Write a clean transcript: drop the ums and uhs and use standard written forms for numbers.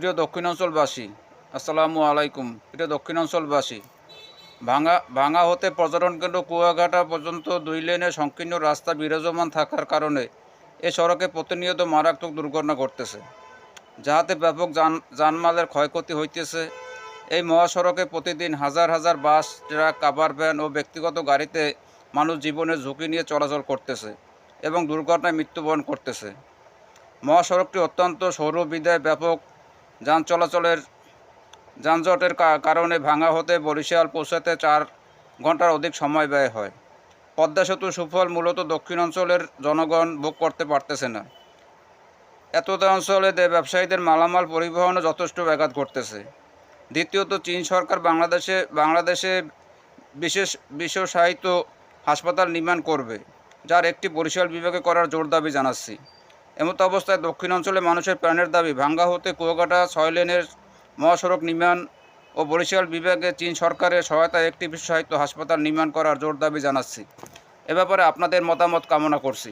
প্রিয় দক্ষিণাঞ্চলবাসী, আসসালামু আলাইকুম। প্রিয় দক্ষিণাঞ্চলবাসী, ভাঙা হতে পর্যটন কেন্দ্র কুয়াকাটা পর্যন্ত 2 লেনের সংকীর্ণ রাস্তা বিরাজমান থাকার কারণে এ সড়কে প্রতিনিয়ত মারাত্মক দুর্ঘটনা ঘটতেছে, যাহাতে ব্যাপক জানমালের ক্ষয়ক্ষতি হইতেছে। এই মহাসড়কে প্রতিদিন হাজার হাজার বাস, ট্রাক, কাভার ভ্যান ও ব্যক্তিগত গাড়িতে মানুষ জীবনের ঝুঁকি নিয়ে চলাচল করতেছে এবং দুর্ঘটনায় মৃত্যুবরণ করতেছে। মহাসড়কটি অত্যন্ত সরু বিধায় ব্যাপক যানজটের কারণে ভাঙা হতে বরিশাল পৌঁছাতে 4 ঘন্টার অধিক সময় ব্যয় হয়। পদ্মা সেতুর সুফল মূলত দক্ষিণাঞ্চলের জনগণ ভোগ করতে পারতেছে না। এতদ অঞ্চলে ব্যবসায়ীদের মালামাল পরিবহনে যথেষ্ট ব্যাঘাত ঘটতেছে। দ্বিতীয়ত, চীন সরকার বাংলাদেশে বিশেষায়িত হাসপাতাল নির্মাণ করবে, যার একটি বরিশাল বিভাগে করার জোর দাবি জানাচ্ছি। এমত অবস্থায় দক্ষিণাঞ্চলে মানুষের প্রাণের দাবি ভাঙ্গা হতে কুয়াকাটা 6 লেনের মহাসড়ক নির্মাণ ও বরিশাল বিভাগে চীন সরকারের সহায়তায় একটি বিশেষায়িত হাসপাতাল নির্মাণ করার জোর দাবি জানাচ্ছি। এ ব্যাপারে আপনাদের মতামত কামনা করছি।